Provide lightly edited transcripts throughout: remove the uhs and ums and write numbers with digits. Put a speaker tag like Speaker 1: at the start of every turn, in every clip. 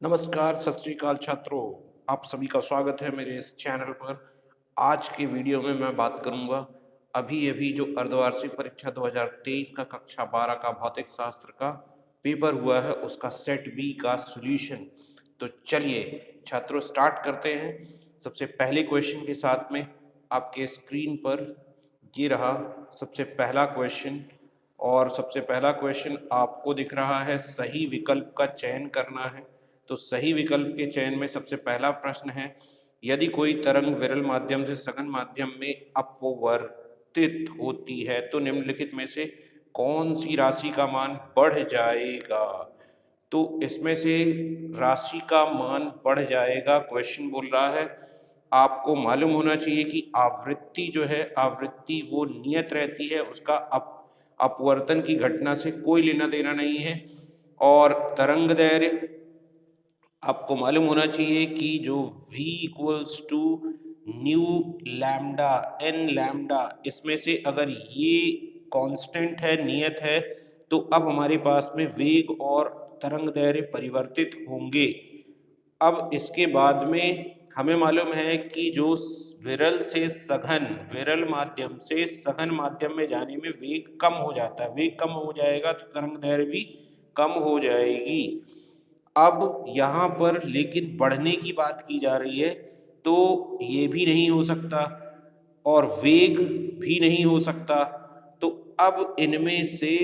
Speaker 1: नमस्कार, सत श्री अकाल छात्रों। आप सभी का स्वागत है मेरे इस चैनल पर। आज के वीडियो में मैं बात करूंगा अभी जो अर्धवार्षिक परीक्षा 2023 का कक्षा 12 का भौतिक शास्त्र का पेपर हुआ है उसका सेट बी का सॉल्यूशन। तो चलिए छात्रों स्टार्ट करते हैं। सबसे पहले क्वेश्चन के साथ में आपके स्क्रीन पर ये रहा सबसे पहला क्वेश्चन। और सबसे पहला क्वेश्चन आपको दिख रहा है सही विकल्प का चयन करना है। तो सही विकल्प के चयन में सबसे पहला प्रश्न है, यदि कोई तरंग विरल माध्यम से सघन माध्यम में अपवर्तित होती है तो निम्नलिखित में से कौन सी राशि का मान बढ़ जाएगा। तो इसमें से राशि का मान बढ़ जाएगा क्वेश्चन बोल रहा है। आपको मालूम होना चाहिए कि आवृत्ति जो है आवृत्ति वो नियत रहती है, उसका अपवर्तन की घटना से कोई लेना देना नहीं है। और तरंग दैर्घ्य आपको मालूम होना चाहिए कि जो v equals to nu lambda N lambda, इसमें से अगर ये कांस्टेंट है नियत है तो अब हमारे पास में वेग और तरंग दैर्घ्य परिवर्तित होंगे। अब इसके बाद में हमें मालूम है कि जो विरल से सघन विरल माध्यम से सघन माध्यम में जाने में वेग कम हो जाता है, वेग कम हो जाएगा तो तरंग दैर्घ्य भी कम हो जाएगी। अब यहाँ पर लेकिन बढ़ने की बात की जा रही है तो ये भी नहीं हो सकता और वेग भी नहीं हो सकता। तो अब इनमें से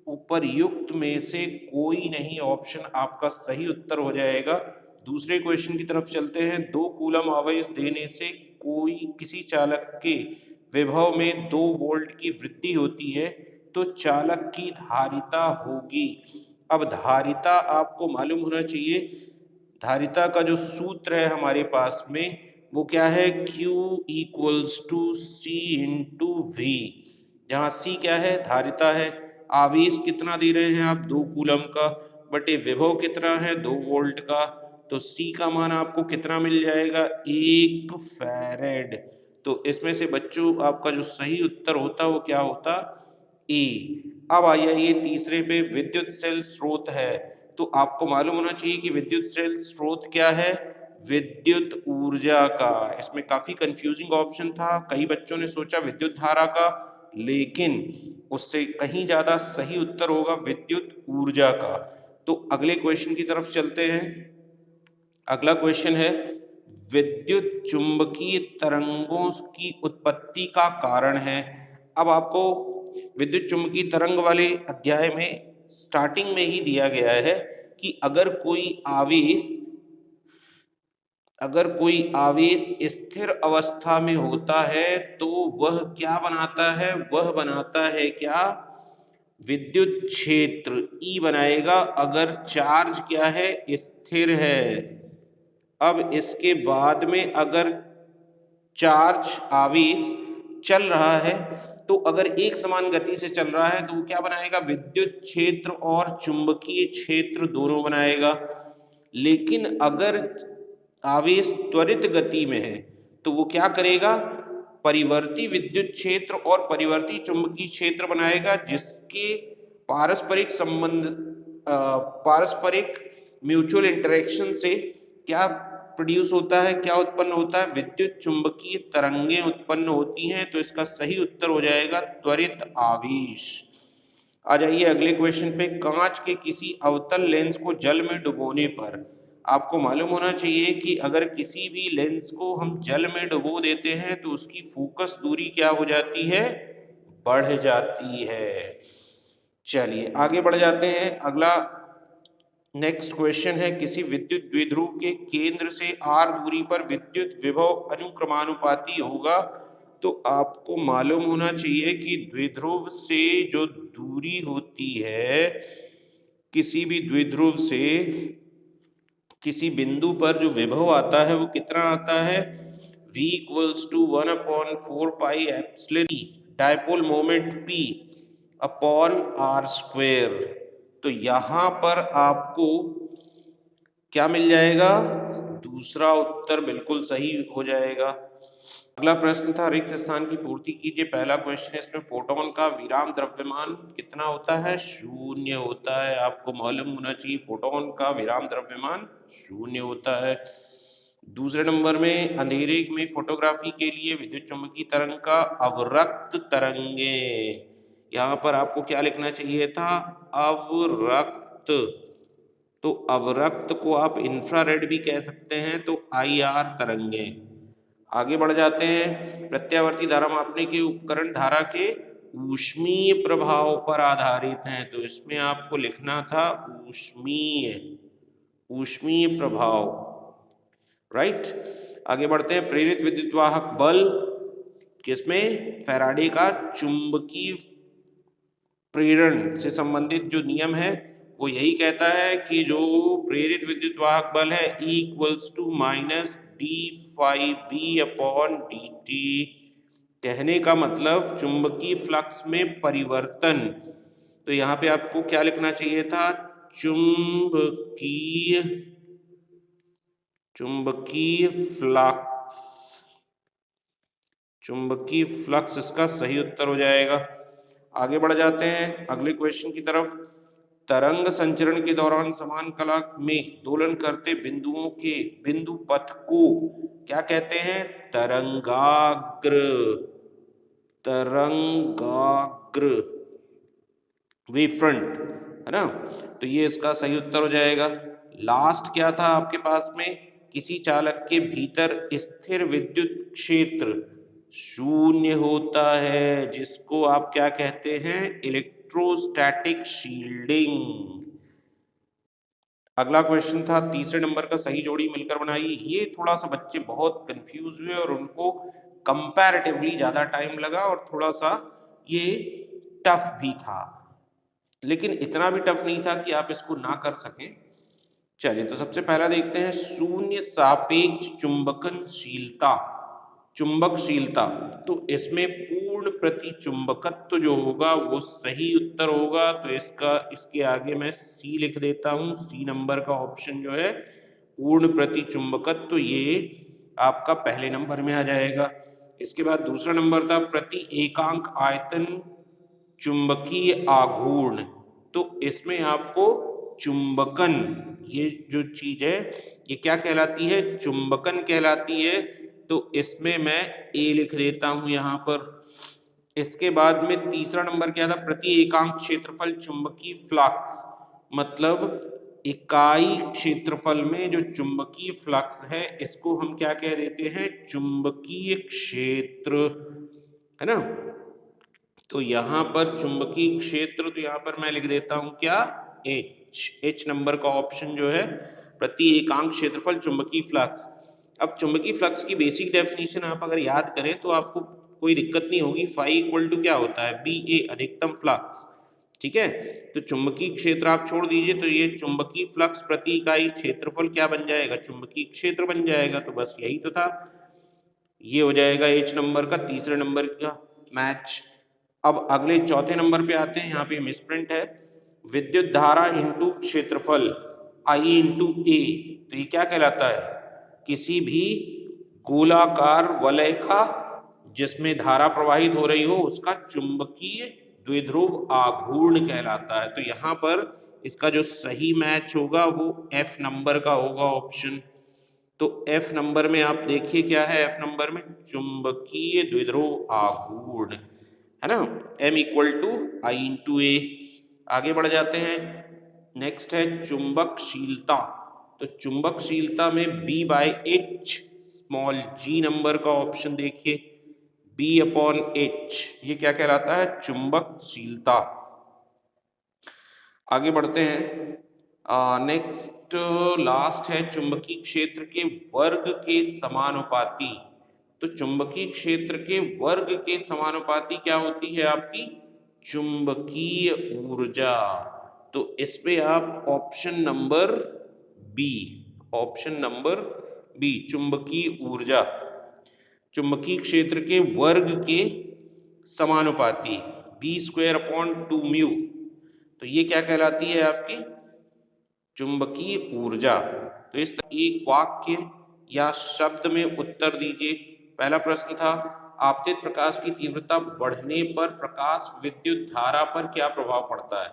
Speaker 1: उपर्युक्त में से कोई नहीं ऑप्शन आपका सही उत्तर हो जाएगा। दूसरे क्वेश्चन की तरफ चलते हैं। 2 कूलम आवेश देने से कोई किसी चालक के विभव में 2 वोल्ट की वृद्धि होती है तो चालक की धारिता होगी। अब धारिता आपको मालूम होना चाहिए, धारिता का जो सूत्र है हमारे पास में वो क्या है, Q equals to C into V, जहाँ सी क्या है धारिता है। आवेश कितना दे रहे हैं आप 2 कूलम का, बटे विभव कितना है 2 वोल्ट का, तो सी का मान आपको कितना मिल जाएगा 1 फैरेड। तो इसमें से बच्चों आपका जो सही उत्तर होता वो क्या होता, ए। अब आइए ये तीसरे पे विद्युत सेल स्रोत है। तो आपको मालूम होना चाहिए कि विद्युत सेल स्रोत क्या है, विद्युत ऊर्जा का। इसमें काफी कंफ्यूजिंग ऑप्शन था, कई बच्चों ने सोचा विद्युत धारा का, लेकिन उससे कहीं ज्यादा सही उत्तर होगा विद्युत ऊर्जा का। तो अगले क्वेश्चन की तरफ चलते हैं। अगला क्वेश्चन है, विद्युत चुंबकीय तरंगों की उत्पत्ति का कारण है। अब आपको विद्युत चुंबकीय तरंग वाले अध्याय में स्टार्टिंग में ही दिया गया है कि अगर कोई आवेश स्थिर अवस्था में होता है तो वह क्या बनाता है, वह बनाता है क्या, विद्युत क्षेत्र ई बनाएगा अगर चार्ज क्या है स्थिर है। अब इसके बाद में अगर चार्ज आवेश चल रहा है तो अगर एक समान गति से चल रहा है तो वो क्या बनाएगा, विद्युत क्षेत्र और चुंबकीय क्षेत्र दोनों बनाएगा। लेकिन अगर आवेश त्वरित गति में है तो वो क्या करेगा, परिवर्ती विद्युत क्षेत्र और परिवर्ती चुंबकीय क्षेत्र बनाएगा, जिसके पारस्परिक संबंध पारस्परिक म्यूचुअल इंटरेक्शन से क्या प्रोड्यूस होता है, क्या उत्पन्न होता है, विद्युत चुंबकीय तरंगें उत्पन्न होती हैं। तो इसका सही उत्तर हो जाएगा त्वरित आवेश। आ जाइए अगले क्वेश्चन पे। कांच के किसी अवतल लेंस को जल में डुबोने पर, आपको मालूम होना चाहिए कि अगर किसी भी लेंस को हम जल में डुबो देते हैं तो उसकी फोकस दूरी क्या हो जाती है, बढ़ जाती है। चलिए आगे बढ़ जाते हैं। अगला नेक्स्ट क्वेश्चन है, किसी विद्युत द्विध्रुव के केंद्र से r दूरी पर विद्युत विभव अनुक्रमानुपाती होगा। तो आपको मालूम होना चाहिए कि द्विध्रुव से जो दूरी होती है, किसी भी द्विध्रुव से किसी बिंदु पर जो विभव आता है वो कितना आता है, v equals to 1/4 pi epsilon dipole moment p upon r square. तो यहाँ पर आपको क्या मिल जाएगा, दूसरा उत्तर बिल्कुल सही हो जाएगा। अगला प्रश्न था रिक्त स्थान की पूर्ति कीजिए। पहला क्वेश्चन है, इसमें फोटोन का विराम द्रव्यमान कितना होता है? शून्य होता है। आपको मालूम होना चाहिए फोटोन का विराम द्रव्यमान शून्य होता है। दूसरे नंबर में, अंधेरे में फोटोग्राफी के लिए विद्युत चुम्बकीय तरंग का अवरक्त तरंगे, यहाँ पर आपको क्या लिखना चाहिए था? अवरक्त। तो अवरक्त को आप इंफ्रारेड भी कह सकते हैं, तो IR तरंगे। आगे बढ़ जाते हैं, प्रत्यावर्ती धारा मापने के उपकरण धारा के ऊष्मीय प्रभाव पर आधारित हैं, तो इसमें आपको लिखना था ऊष्मीय प्रभाव, राइट। आगे बढ़ते हैं, प्रेरित विद्युत वाहक बल किसमें? फैराडे का चुंबकीय प्रेरण से संबंधित जो नियम है वो यही कहता है कि जो प्रेरित विद्युत वाहक बल है E equals to minus d∅b/dt। कहने का मतलब चुंबकीय फ्लक्स में परिवर्तन। तो यहाँ पे आपको क्या लिखना चाहिए था? चुंबकीय फ्लक्स। चुंबकीय फ्लक्स इसका सही उत्तर हो जाएगा। आगे बढ़ जाते हैं अगले क्वेश्चन की तरफ। तरंग संचरण के दौरान समान कला में दोलन करते बिंदुओं के बिंदु पथ को क्या कहते हैं? तरंगाग्र। तरंगाग्र, वेव फ्रंट, है ना। तो ये इसका सही उत्तर हो जाएगा। लास्ट क्या था आपके पास में? किसी चालक के भीतर स्थिर विद्युत क्षेत्र शून्य होता है, जिसको आप क्या कहते हैं? Electrostatic shielding. अगला क्वेश्चन था तीसरे नंबर का, सही जोड़ी मिलकर बनाइए। ये थोड़ा सा बच्चे बहुत कंफ्यूज हुए और उनको कंपैरेटिवली ज्यादा टाइम लगा और थोड़ा सा ये टफ भी था, लेकिन इतना भी टफ नहीं था कि आप इसको ना कर सकें। चलिए, तो सबसे पहला देखते हैं, शून्य सापेक्ष चुंबकनशीलता, चुंबकशीलता। तो इसमें पूर्ण प्रति चुंबकत्व जो होगा वो सही उत्तर होगा। तो इसके आगे मैं सी लिख देता हूं। सी नंबर का ऑप्शन जो है पूर्ण प्रति चुंबकत्व, तो ये आपका पहले नंबर में आ जाएगा। इसके बाद दूसरा नंबर था प्रति एकांक आयतन चुंबकीय आघूर्ण। तो इसमें आपको चुंबकन, ये जो चीज है ये क्या कहलाती है? चुंबकन कहलाती है। तो इसमें मैं ए लिख देता हूं यहां पर। इसके बाद में तीसरा नंबर क्या था? प्रति एकांक क्षेत्रफल चुंबकीय फ्लक्स, मतलब इकाई क्षेत्रफल में जो चुंबकीय फ्लक्स है इसको हम क्या कह देते हैं? चुंबकीय क्षेत्र, है ना। तो यहां पर चुंबकीय क्षेत्र, तो यहां पर मैं लिख देता हूं क्या? एच नंबर का ऑप्शन जो है प्रति एकांक क्षेत्रफल चुंबकीय फ्लक्स। अब चुंबकीय फ्लक्स की बेसिक डेफिनेशन आप अगर याद करें तो आपको कोई दिक्कत नहीं होगी। फाई इक्वल टू क्या होता है? BA, अधिकतम फ्लक्स, ठीक है। तो चुंबकीय क्षेत्र आप छोड़ दीजिए, तो ये चुंबकीय फ्लक्स प्रति इकाई क्षेत्रफल क्या बन जाएगा? चुंबकीय क्षेत्र बन जाएगा। तो बस यही तो था, ये हो जाएगा एच नंबर का तीसरे नंबर का मैच। अब अगले चौथे नंबर पे आते हैं। यहाँ पे मिसप्रिंट है, विद्युत धारा इंटू क्षेत्रफल I इंटू ए। तो ये क्या कहलाता है? किसी भी गोलाकार वलय का जिसमें धारा प्रवाहित हो रही हो उसका चुंबकीय द्विध्रुव आघूर्ण कहलाता है। तो यहाँ पर इसका जो सही मैच होगा वो F नंबर का होगा ऑप्शन। तो F नंबर में आप देखिए क्या है? F नंबर में चुंबकीय द्विध्रुव आघूर्ण, है ना। M equal to I into A. आगे बढ़ जाते हैं, नेक्स्ट है चुंबकशीलता। तो चुंबकशीलता में B/H, स्मॉल g नंबर का ऑप्शन देखिए, B/H, ये क्या कहलाता है? चुंबकशीलता। आगे बढ़ते हैं, नेक्स्ट लास्ट है चुंबकीय क्षेत्र के वर्ग के समानुपाती। तो चुंबकीय क्षेत्र के वर्ग के समानुपाती क्या होती है? आपकी चुंबकीय ऊर्जा। तो इसमें आप ऑप्शन नंबर बी, चुंबकीय ऊर्जा, चुंबकीय क्षेत्र के वर्ग के समानुपाती B²/2μ। तो ये क्या कहलाती है? आपकी चुंबकीय ऊर्जा। तो इस एक वाक्य या शब्द में उत्तर दीजिए। पहला प्रश्न था, आपतित प्रकाश की तीव्रता बढ़ने पर प्रकाश विद्युत धारा पर क्या प्रभाव पड़ता है।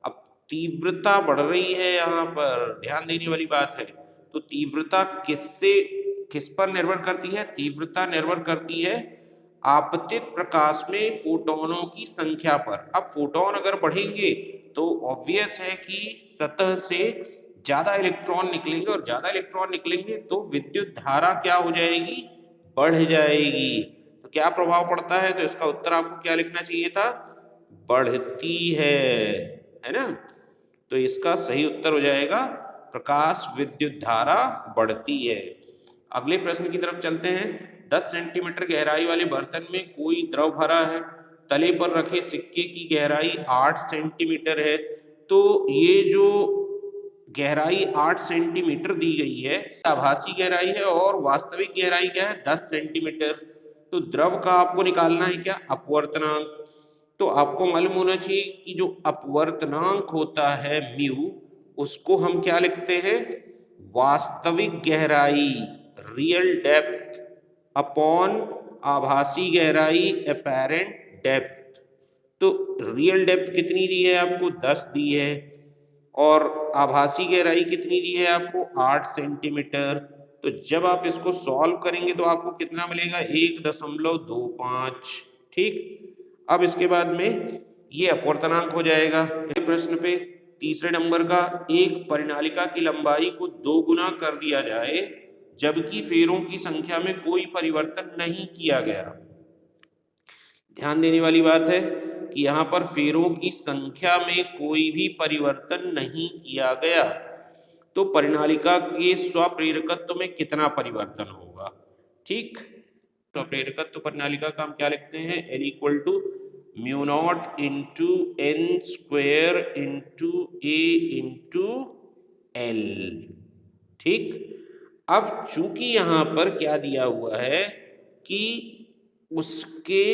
Speaker 1: अब तीव्रता बढ़ रही है, यहाँ पर ध्यान देने वाली बात है। तो तीव्रता किस पर निर्भर करती है? तीव्रता निर्भर करती है आपतित प्रकाश में फोटोनों की संख्या पर। अब फोटोन अगर बढ़ेंगे तो ऑब्वियस है कि सतह से ज्यादा इलेक्ट्रॉन निकलेंगे, और ज्यादा इलेक्ट्रॉन निकलेंगे तो विद्युत धारा क्या हो जाएगी? बढ़ जाएगी। तो क्या प्रभाव पड़ता है? तो इसका उत्तर आपको क्या लिखना चाहिए था? बढ़ती है ना। तो इसका सही उत्तर हो जाएगा प्रकाश विद्युत धारा बढ़ती है। अगले प्रश्न की तरफ चलते हैं। 10 सेंटीमीटर गहराई वाले बर्तन में कोई द्रव भरा है, तले पर रखे सिक्के की गहराई 8 सेंटीमीटर है। तो ये जो गहराई 8 सेंटीमीटर दी गई है, आभासी गहराई है, और वास्तविक गहराई क्या है? 10 सेंटीमीटर। तो द्रव का आपको निकालना है क्या? अपवर्तनांक। तो आपको मालूम होना चाहिए कि जो अपवर्तनांक होता है म्यू, उसको हम क्या लिखते हैं? वास्तविक गहराई, रियल डेप्थ, अपॉन आभासी गहराई, अपेरेंट डेप्थ। तो रियल डेप्थ कितनी दी है आपको? 10 दी है, और आभासी गहराई कितनी दी है आपको? 8 सेंटीमीटर। तो जब आप इसको सॉल्व करेंगे तो आपको कितना मिलेगा? 1.25। ठीक। अब इसके बाद में ये अपवर्तनांक हो जाएगा। प्रश्न पे तीसरे नंबर का, एक परिनालिका की लंबाई को 2 गुना कर दिया जाए जबकि फेरों की संख्या में कोई परिवर्तन नहीं किया गया। ध्यान देने वाली बात है कि यहाँ पर फेरों की संख्या में कोई भी परिवर्तन नहीं किया गया, तो परिनालिका के स्वप्रेरकत्व में कितना परिवर्तन होगा? ठीक। स्वप्रेरकत्व परिनालिका का हम क्या लिखते हैं? L equal to mu naught into N square into A into L. ठीक। अब चूंकि यहां पर क्या दिया हुआ है कि उसके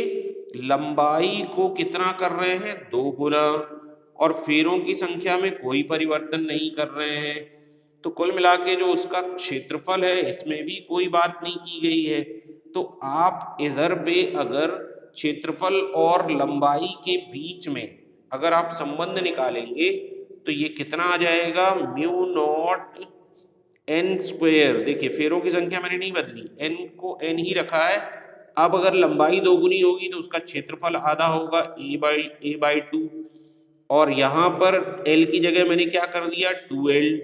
Speaker 1: लंबाई को कितना कर रहे हैं? 2 गुना, और फेरों की संख्या में कोई परिवर्तन नहीं कर रहे हैं, तो कुल मिला के जो उसका क्षेत्रफल है इसमें भी कोई बात नहीं की गई है। तो आप इधर पे अगर क्षेत्रफल और लंबाई के बीच में अगर आप संबंध निकालेंगे तो ये कितना आ जाएगा? Mu not an square. देखिए फेरों की संख्या मैंने नहीं बदली, एन को एन ही रखा है। अब अगर लंबाई 2 गुनी होगी तो उसका क्षेत्रफल आधा होगा, ए बाई 2। और यहाँ पर एल की जगह मैंने क्या कर दिया? 2l,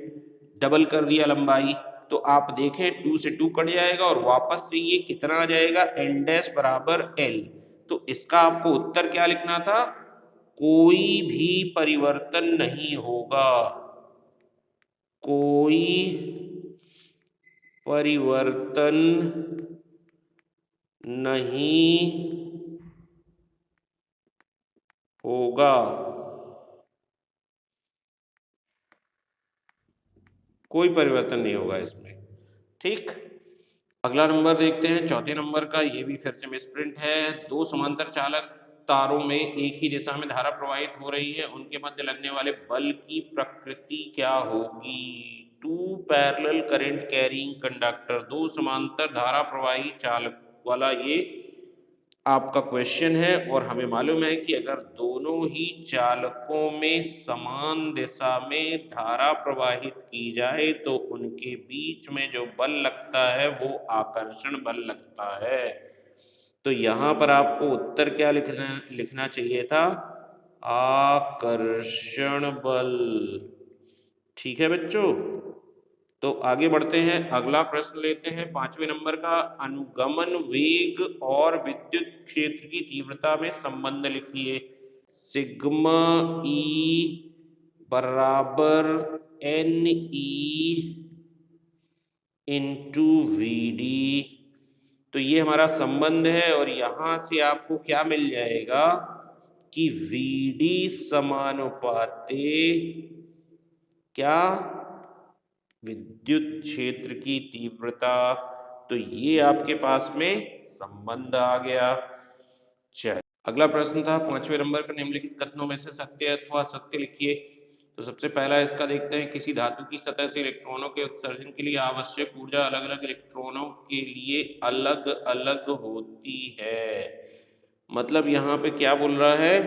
Speaker 1: डबल कर दिया लंबाई। तो आप देखें 2 से 2 कट जाएगा और वापस से ये कितना आ जाएगा? l डैश बराबर l। तो इसका आपको उत्तर क्या लिखना था? कोई भी परिवर्तन नहीं होगा, कोई परिवर्तन नहीं होगा, कोई परिवर्तन नहीं होगा इसमें। ठीक। अगला नंबर देखते हैं, चौथे नंबर का। ये भी फिर से मिसप्रिंट है। 2 समांतर चालक तारों में एक ही दिशा में धारा प्रवाहित हो रही है, उनके मध्य लगने वाले बल की प्रकृति क्या होगी? 2 पैरेलल करंट कैरिंग कंडक्टर, 2 समांतर धारा प्रवाही चालक वाला ये आपका क्वेश्चन है। और हमें मालूम है कि अगर दोनों ही चालकों में समान दिशा में धारा प्रवाहित की जाए तो उनके बीच में जो बल लगता है वो आकर्षण बल लगता है। तो यहाँ पर आपको उत्तर क्या लिखना चाहिए था? आकर्षण बल। ठीक है बच्चों। तो आगे बढ़ते हैं, अगला प्रश्न लेते हैं 5वें नंबर का। अनुगमन वेग और विद्युत क्षेत्र की तीव्रता में संबंध लिखिए। सिग्मा ई बराबर N E into V D. तो ये हमारा संबंध है, और यहां से आपको क्या मिल जाएगा कि वी डी समानुपाते क्या? विद्युत क्षेत्र की तीव्रता। तो ये आपके पास में संबंध आ गया। चल अगला प्रश्न था 5वें नंबर का, निम्नलिखित कथनों में से सत्य अथवा असत्य लिखिए। तो सबसे पहला इसका देखते हैं, किसी धातु की सतह से इलेक्ट्रॉनों के उत्सर्जन के लिए आवश्यक ऊर्जा अलग अलग इलेक्ट्रॉनों के लिए अलग अलग होती है। मतलब यहाँ पे क्या बोल रहा है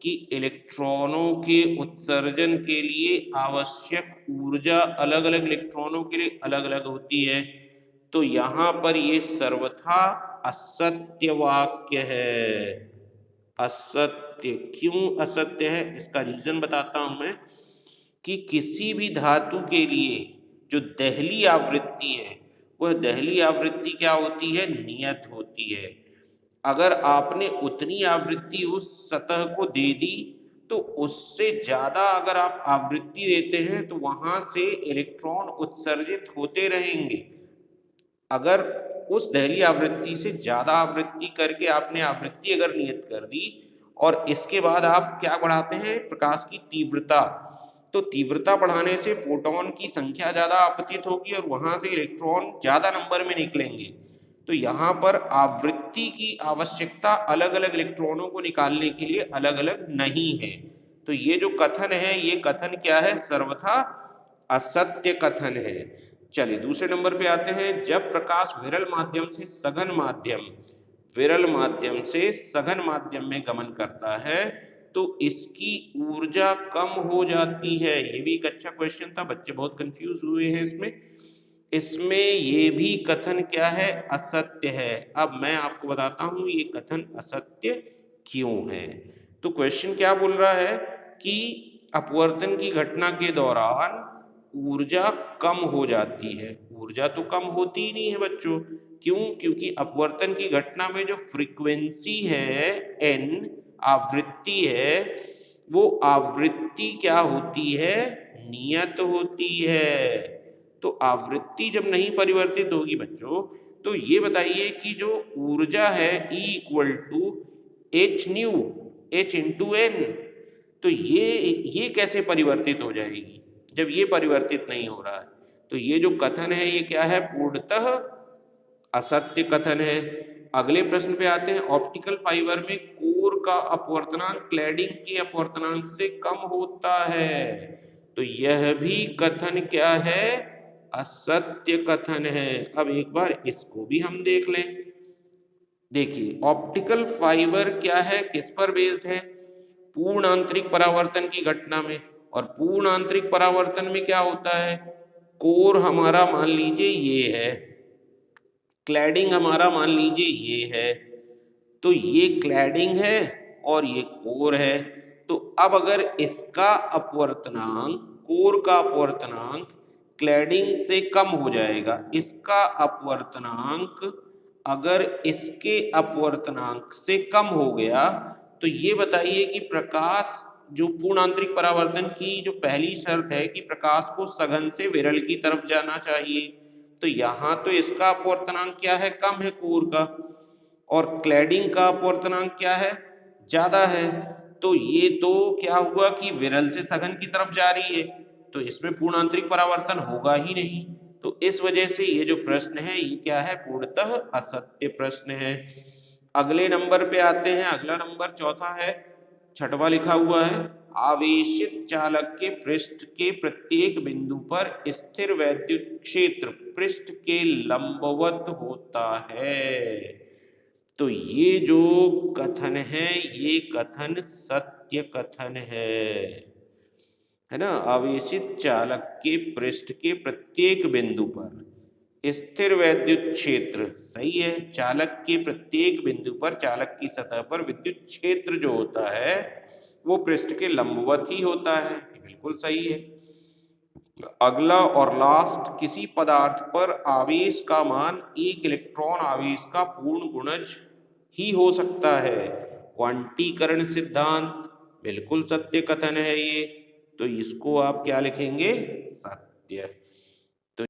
Speaker 1: कि इलेक्ट्रॉनों के उत्सर्जन के लिए आवश्यक ऊर्जा अलग अलग इलेक्ट्रॉनों के लिए अलग अलग होती है। तो यहाँ पर ये सर्वथा असत्य वाक्य है। असत्य। क्यों असत्य है, इसका रीजन बताता हूं मैं कि किसी भी धातु के लिए जो दहली आवृत्ति है, वह दहली आवृत्ति क्या होती है, नियत होती है। अगर आपने उतनी आवृत्ति उस सतह को दे दी तो उससे ज्यादा अगर आप आवृत्ति देते हैं तो वहां से इलेक्ट्रॉन उत्सर्जित होते रहेंगे। अगर उस दहली आवृत्ति से ज्यादा आवृत्ति करके आपने आवृत्ति अगर नियत कर दी और इसके बाद आप क्या बढ़ाते हैं, प्रकाश की तीव्रता, तो तीव्रता बढ़ाने से फोटोन की संख्या ज्यादा आपतित होगी और वहां से इलेक्ट्रॉन ज्यादा नंबर में निकलेंगे। तो यहाँ पर आवृत्ति की आवश्यकता अलग अलग इलेक्ट्रॉनों को निकालने के लिए अलग अलग नहीं है। तो ये जो कथन है, ये कथन क्या है, सर्वथा असत्य कथन है। चलिए दूसरे नंबर पे आते हैं। जब प्रकाश विरल माध्यम से सघन माध्यम, विरल माध्यम से सघन माध्यम में गमन करता है तो इसकी ऊर्जा कम हो जाती है। ये भी एक अच्छा क्वेश्चन था, बच्चे बहुत कंफ्यूज हुए हैं इसमें। इसमें ये भी कथन क्या है, असत्य है। अब मैं आपको बताता हूं ये कथन असत्य क्यों है। तो क्वेश्चन क्या बोल रहा है कि अपवर्तन की घटना के दौरान ऊर्जा कम हो जाती है। ऊर्जा तो कम होती ही नहीं है बच्चों। क्यों? क्योंकि अपवर्तन की घटना में जो फ्रीक्वेंसी है n, आवृत्ति है, वो आवृत्ति क्या होती है, नियत होती है। तो आवृत्ति जब नहीं परिवर्तित होगी बच्चों, तो ये बताइए कि जो ऊर्जा है E equal to H nu, H into N, तो ये कैसे परिवर्तित हो जाएगी जब ये परिवर्तित नहीं हो रहा है। तो ये जो कथन है ये क्या है, पूर्णतः असत्य कथन है। अगले प्रश्न पे आते हैं। ऑप्टिकल फाइबर में कोर का अपवर्तनांक क्लैडिंग के अपवर्तनांक से कम होता है। तो यह भी कथन क्या है, असत्य कथन है। अब एक बार इसको भी हम देख लें। देखिए ऑप्टिकल फाइबर क्या है, किस पर बेस्ड है, पूर्ण आंतरिक परावर्तन की घटना में। और पूर्ण आंतरिक परावर्तन में क्या होता है, कोर हमारा मान लीजिए ये है, क्लैडिंग हमारा मान लीजिए ये है। तो ये क्लैडिंग है और ये कोर है। तो अब अगर इसका अपवर्तनांक, कोर का अपवर्तनांक क्लैडिंग से कम हो जाएगा, इसका अपवर्तनांक अगर इसके अपवर्तनांक से कम हो गया, तो ये बताइए कि प्रकाश, जो पूर्ण आंतरिक परावर्तन की जो पहली शर्त है कि प्रकाश को सघन से विरल की तरफ जाना चाहिए, तो यहाँ तो इसका अपवर्तनांक क्या है, कम है कोर का, और क्लैडिंग का अपवर्तनांक क्या है, ज्यादा है। तो ये तो क्या हुआ कि विरल से सघन की तरफ जा रही है, तो इसमें पूर्ण आंतरिक परावर्तन होगा ही नहीं। तो इस वजह से ये जो प्रश्न है ये क्या है, पूर्णतः असत्य प्रश्न है। अगले नंबर पे आते हैं। अगला नंबर चौथा है, छठवां लिखा हुआ है, आवेशित चालक के पृष्ठ के प्रत्येक बिंदु पर स्थिर वैद्युत क्षेत्र पृष्ठ के लंबवत होता है। तो ये जो कथन है ये कथन सत्य कथन है ना। आवेशित चालक के पृष्ठ के प्रत्येक बिंदु पर स्थिर वैद्युत क्षेत्र, सही है, चालक के प्रत्येक बिंदु पर चालक की सतह पर विद्युत क्षेत्र जो होता है वो पृष्ठ के लंबवत ही होता है। बिल्कुल सही है। अगला और लास्ट, किसी पदार्थ पर आवेश का मान एक इलेक्ट्रॉन आवेश का पूर्ण गुणज ही हो सकता है। क्वांटीकरण सिद्धांत, बिल्कुल सत्य कथन है ये। तो इसको आप क्या लिखेंगे, सत्य।